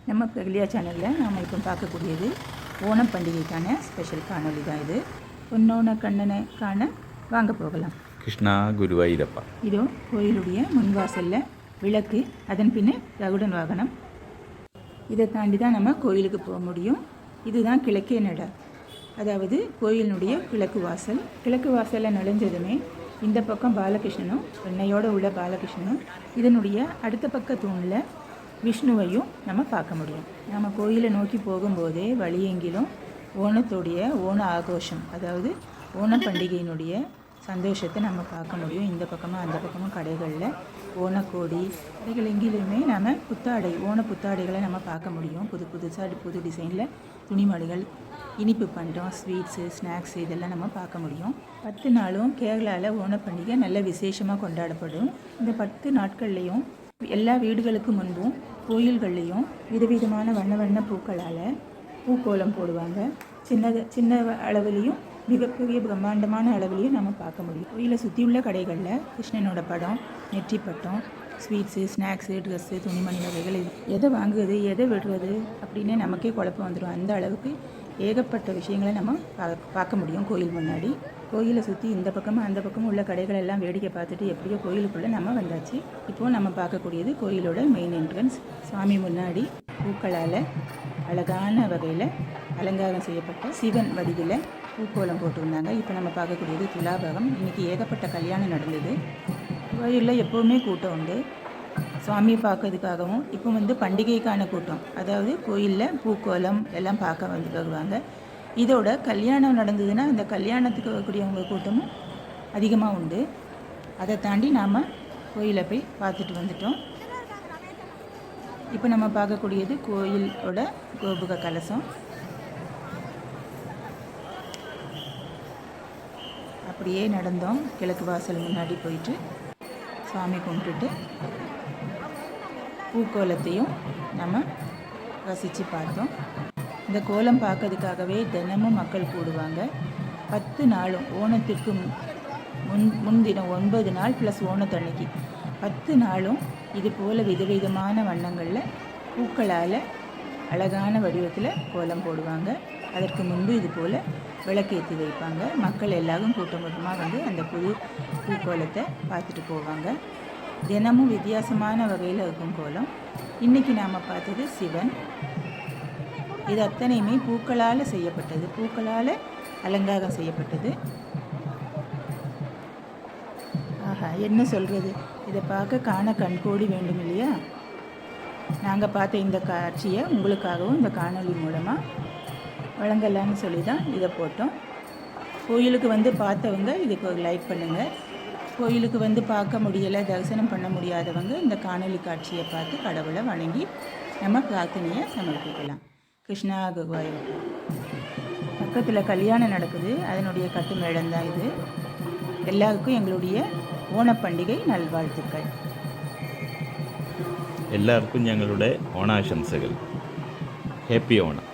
நம்ம பிரகலியா சேனலில் நாம் இப்போ பார்க்கக்கூடியது ஓணம் பண்டிகைக்கான ஸ்பெஷல் காணொலி தான் இது. பொன்னோன கண்ணனை காண வாங்க போகலாம். கிருஷ்ணா குருவாயூரப்பா. இதோ கோயிலுடைய முன்வாசலில் விளக்கு, அதன் பின்ன கருடன் வாகனம். இதை தாண்டி தான் நம்ம கோயிலுக்கு போக முடியும். இதுதான் கிழக்கே நட, அதாவது கோயிலினுடைய கிழக்கு வாசல். கிழக்கு வாசலில் நுழைஞ்சதுமே இந்த பக்கம் பாலகிருஷ்ணனும் வெண்ணையோடு உள்ள பாலகிருஷ்ணனும், இதனுடைய அடுத்த பக்க தூணில் விஷ்ணுவையும் நம்ம பார்க்க முடியும். நம்ம கோயிலை நோக்கி போகும்போதே வழியெங்கிலும் ஓணத்துடைய ஓண ஆகோஷம், அதாவது ஓணம் பண்டிகையினுடைய சந்தோஷத்தை நம்ம பார்க்க முடியும். இந்த பக்கமும் அந்த பக்கமும் கடைகளில் ஓணக்கோடி கடைகள் எங்கிலுமே நம்ம புத்தாடை, ஓண புத்தாடைகளை நம்ம பார்க்க முடியும். புதுசாக புது டிசைனில் துணிமணிகள், இனிப்பு பண்டம், ஸ்வீட்ஸு, ஸ்நாக்ஸு இதெல்லாம் நம்ம பார்க்க முடியும். 10 நாளும் கேரளாவில் ஓணப்பண்டிகை நல்ல விசேஷமாக கொண்டாடப்படும். இந்த 10 நாட்கள்லேயும் எல்லா வீடுகளுக்கு முன்பும் கோயில்கள்லேயும் விதவிதமான வண்ண வண்ண பூக்களால் பூக்கோலம் போடுவாங்க. சின்ன அளவுலேயும் மிகப்பெரிய பிரம்மாண்டமான அளவுலேயும் நம்ம பார்க்க முடியும். கோயிலை சுற்றியுள்ள கடைகளில் கிருஷ்ணனோட படம், நெற்றி பட்டம், ஸ்வீட்ஸு, ஸ்நாக்ஸு, ட்ரெஸ்ஸு, துணிமணி வகைகள், எதை வாங்குறது எதை விடுறது அப்படின்னே நமக்கே குழப்பம் வந்துடும். அந்த அளவுக்கு ஏகப்பட்ட விஷயங்களை நம்ம பார்க்க முடியும் கோயில் முன்னாடி. கோயிலை சுற்றி இந்த பக்கமும் அந்த பக்கமும் உள்ள கடைகள் எல்லாம் வேடிக்கை பார்த்துட்டு எப்படியோ கோயிலுக்குள்ளே நம்ம வந்தாச்சு. இப்போது நம்ம பார்க்கக்கூடியது கோயிலோட மெயின் என்ட்ரன்ஸ். சுவாமி முன்னாடி பூக்களால் அழகான வகையில் அலங்காரம் செய்யப்பட்ட சிவன் வடிவில் பூக்கோலம் போட்டிருந்தாங்க. இப்போ நம்ம பார்க்கக்கூடியது துலாபாகம். இன்றைக்கி ஏகப்பட்ட கல்யாணம் நடந்தது. கோயிலில் எப்போவுமே கூட்டம் உண்டு. சுவாமியை பார்க்கறதுக்காகவும் இப்போ பண்டிகைக்கான கூட்டம், அதாவது கோயிலில் பூக்கோலம் எல்லாம் பார்க்க வருவாங்க. இதோட கல்யாணம் நடந்ததுன்னா அந்த கல்யாணத்துக்கு வரக்கூடியவங்க கூட்டமும் அதிகமாக உண்டு. அதை தாண்டி நாம் கோயிலை போய் பார்த்துட்டு வந்துட்டோம். இப்போ நம்ம பார்க்கக்கூடியது கோயிலோட கோபுர கலசம். அப்படியே நடந்தோம், கிழக்கு வாசல் முன்னாடி போயிட்டு சாமி கும்பிட்டுட்டு பூக்கோலத்தையும் நம்ம ரசித்து பார்த்தோம். இந்த கோலம் பார்க்கறதுக்காகவே தினமும் மக்கள் கூடுவாங்க. 10 நாளும் ஓணத்திற்கு முன்தினம் 9 நாள் ப்ளஸ் ஓணத்தன்னைக்கு 10 நாளும் இது போல் விதவிதமான வண்ணங்களில் பூக்களால் அழகான வடிவத்தில் கோலம் போடுவாங்க. அதற்கு முன்பு இது போல் விளக்கேற்றி வைப்பாங்க. மக்கள் எல்லாரும் கூட்டமாக அந்த புது பூக்கோலத்தை பார்த்துட்டு போவாங்க. தினமும் வித்தியாசமான வகையில் இருக்கும் கோலம். இன்றைக்கி நாம் பார்த்தது சிவன். இது அத்தனையுமே பூக்களால் செய்யப்பட்டது, பூக்களால் அலங்காரம் செய்யப்பட்டது. ஆஹா, என்ன சொல்கிறது, இதை பார்க்க காண கண்கோடி வேண்டும் இல்லையா? நாங்கள் பார்த்த இந்த காட்சியை உங்களுக்காகவும் இந்த காணொளி மூலமாக வழங்கலான்னு சொல்லி தான் இதை போட்டோம். கோயிலுக்கு பார்த்தவங்க இதுக்கு ஒரு லைக் பண்ணுங்கள். கோயிலுக்கு பார்க்க முடியலை, தரிசனம் பண்ண முடியாதவங்க இந்த காணொளி காட்சியை பார்த்து கடவுளை வணங்கி நம்ம பிரார்த்தனையை சமர்ப்பிக்கலாம். கிருஷ்ணா குருவாயூரப்பா. பக்கத்தில் கல்யாணம் நடக்குது, அதனுடைய கட்டு மேளம் தான் இது. எல்லாருக்கும் எங்களுடைய ஓணப்பண்டிகை நல்வாழ்த்துக்கள். எல்லாருக்கும் எங்களுடைய ஓணாசம்சைகள். ஹேப்பி ஓணம்.